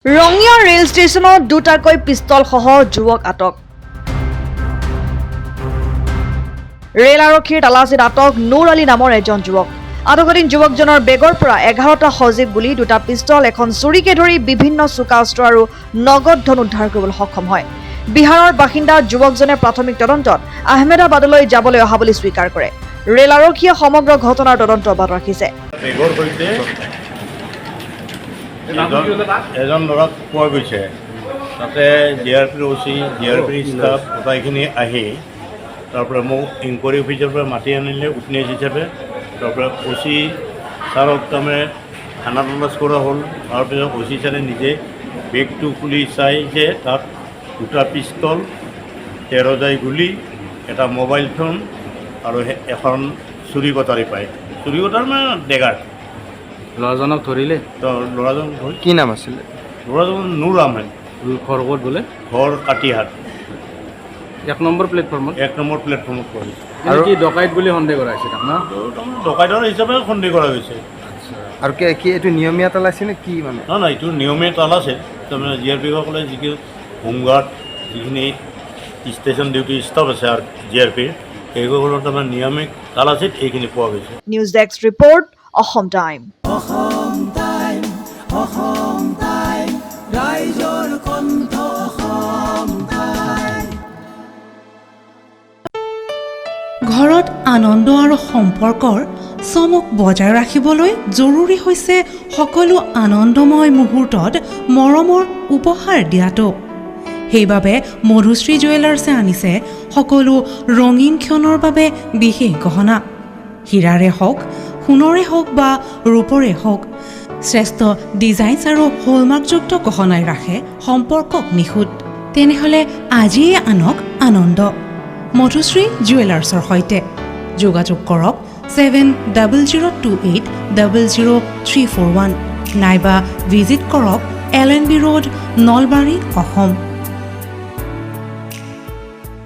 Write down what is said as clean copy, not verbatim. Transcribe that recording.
Rangia rail ষ্টেচনত দুটাকৈ পিস্তল সহ যুৱক আটক। ৰেল আৰক্ষীৰ তালাচীত আটক নুৰ আলী নামৰ এজন যুৱক। আটকাধীন যুৱকজনৰ বেগৰ পৰা 11টা সজীৱ গুলী, 2টা পিস্তল, এখন চুৰিকে ধৰি বিভিন্ন চোকা অস্ত্ৰ আৰু নগদ ধন উদ্ধাৰ কৰিবলৈ সক্ষম হয়। বিহাৰৰ বাসিন্দা যুৱকজনে প্ৰাথমিক তদন্তত আহমেদাবাদলৈ যাবলৈ অহা বুলি স্বীকাৰ কৰে। ৰেল আৰক্ষীয়ে সমগ্ৰ ঘটনাৰ তদন্ত অব্যাহত ৰাখিছে। এজন ল'ৰাক পোৱা গৈছে, তাতে DRPৰ OC, DRPৰ ষ্টাফ গোটাইখিনি আহি তাৰপৰা মোক ইনকুৱাৰী অফিচৰ পৰা মাতি আনিলে উইটনেছ হিচাপে। তাৰপৰা OC ছাৰক তাৰমানে থানা তলাচ কৰা হ'ল। তাৰপিছত OC ছাৰে নিজে বেগটো খুলি চাই যে তাত 2টা পিষ্টল, 13 জাই গুলি, এটা মোবাইল ফোন আৰু এখন চুৰি কটাৰী পায়। চুৰি কটাৰ মানে ডেগাৰ। ল'ৰাজনক ধৰিলে? ল'ৰাজন কি নাম আছিলে? ল'ৰাজন নুৰ আহমেদ। ঘৰ ক'ত বোলে? ঘৰ কাটিহাট। 1 নম্বৰ প্লেটফৰ্মত? 1 নম্বৰ প্লেটফৰ্মত পঢ়ি। আৰু কি ডকাইত বুলি সন্দেহ কৰা হৈছে আপোনাৰ? ডকাইতৰ হিচাপে সন্দেহ কৰা গৈছে। আৰু কি এইটো নিয়মীয়া তালাচী নে কি মানে? নহয়, এইটো নিয়মীয়া তালাচী। তাৰমানে GRP-সকলে যিখিনি হোমগাৰ্ড, যিখিনি ষ্টেচন ডিউটি ষ্টাফ আছে আৰু GRPৰ, সেইসকলৰ তাৰমানে নিয়মিত তালাচীত এইখিনি পোৱা গৈছে। News desk report, Assam time. ঘৰত আনন্দ আৰু সম্পৰ্কৰ চমক বজাই ৰাখিবলৈ জৰুৰী হৈছে সকলো আনন্দময় মুহূৰ্তত মৰমৰ উপহাৰ দিয়াটো। সেইবাবে মধুশ্ৰী জুৱেলাৰ্ছে আনিছে সকলো ৰঙীন ক্ষণৰ বাবে বিশেষ গহনা। হীৰাৰে হওক, সোণৰে হওক বা ৰূপৰে হওক, শ্ৰেষ্ঠ ডিজাইনছ আৰু হলমাৰ্কযুক্ত গহনাই ৰাখে সম্পৰ্কক নিখুঁত। তেনেহ'লে আজিয়ে আনক আনন্দ মধুশ্ৰী জুৱেলাৰ্ছৰ সৈতে। যোগাযোগ কৰক 7002800341 নাইবা ভিজিট কৰক LNB ৰোড, নলবাৰী, অসম।